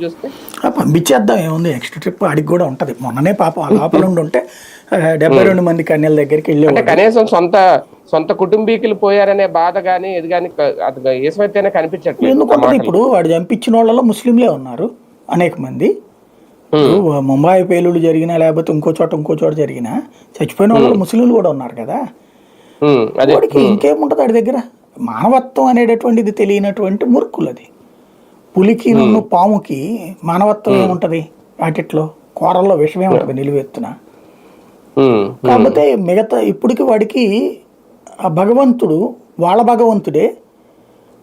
చూస్తే పంపించేద్దాం, ఏముంది extra trip ఆడికి కూడా ఉంటది. మొన్ననే పాపం ఆ లోపల ఉంటే 72 మంది కన్యల దగ్గరికి అంటే వెళ్ళేవాడు. కనీసం సొంత కుటుంబీకులు పోయారనే బాధ గానీ ఇది కానీ అది ఏసమైతేనే కనిపించట్లేదు ఆ ఎందుకుంటది? మాటలు. ఇప్పుడు వాడు చంపించిన వాళ్ళలో ముస్లింలే ఉన్నారు అనేక మంది. ఇప్పుడు ఉమ్, ముంబై పేలుళ్ళు జరిగినా లేకపోతే ఇంకో చోట జరిగినా చచ్చిపోయిన వాళ్ళు ముస్లింలు కూడా ఉన్నారు కదా. అదే వాడికి ఇంకేముంటది వాడి దగ్గర? మానవత్వం అనేటటువంటిది తెలియనటువంటి మూర్ఖులు అది. పులికి నున్ను పాముకి మానవత్వం ఏముంటది? వాటిట్లో కూరల్లో విషమే ఉంటది నిలువెత్తున. కాకపోతే మిగతా ఇప్పటికి వాడికి ఆ భగవంతుడు వాళ్ళ భగవంతుడే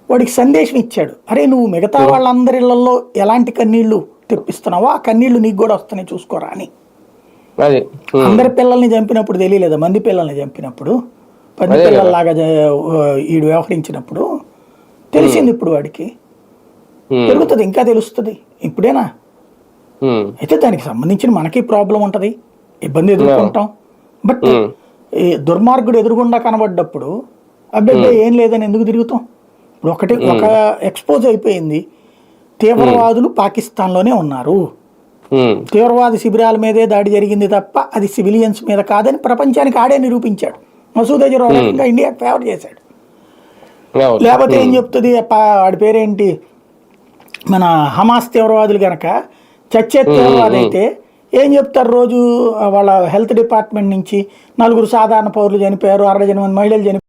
వాడికి సందేశం ఇచ్చాడు. అరే నువ్వు మిగతా వాళ్ళందరిళ్లలో ఎలాంటి కన్నీళ్లు తెప్పిస్తున్నావో ఆ కన్నీళ్లు నీకు కూడా వస్తున్నాయి చూసుకోరా అని. అదే అందరి పిల్లల్ని చంపినప్పుడు తెలియలేదా? మంది పిల్లల్ని చంపినప్పుడు, పది పిల్లల్లాగా ఈడు వ్యవహరించినప్పుడు తెలిసింది. ఇప్పుడు వాడికి పెరుగుతుంది, ఇంకా తెలుస్తుంది. ఇప్పుడేనా? అయితే దానికి సంబంధించిన మనకి ప్రాబ్లం ఉంటది, ఇబ్బంది ఎదుర్కొంటాం. బట్ ఈ దుర్మార్గుడు ఎదురుగుండా కనబడ్డప్పుడు అబ్బాయి ఏం లేదని ఎందుకు తిరుగుతాం? ఇప్పుడు ఒక ఎక్స్పోజ్ అయిపోయింది, తీవ్రవాదులు పాకిస్తాన్లోనే ఉన్నారు, తీవ్రవాద శిబిరాల మీదే దాడి జరిగింది తప్ప అది సివిలియన్స్ మీద కాదని ప్రపంచానికి ఆడే నిరూపించాడు. మసూద్ అజర్ ఇంకా ఇండియాకి ఫేవర్ చేశాడు. లేకపోతే ఏం చెప్తుంది వాడి పేరేంటి, మన హమాస్ తీవ్రవాదులు గనక చచ్చే తీవ్రవాది అయితే ఏం చెప్తారు? రోజు వాళ్ళ హెల్త్ డిపార్ట్మెంట్ నుంచి 4 సాధారణ పౌరులు చనిపోయారు, 60 మంది మహిళలు చనిపోయారు.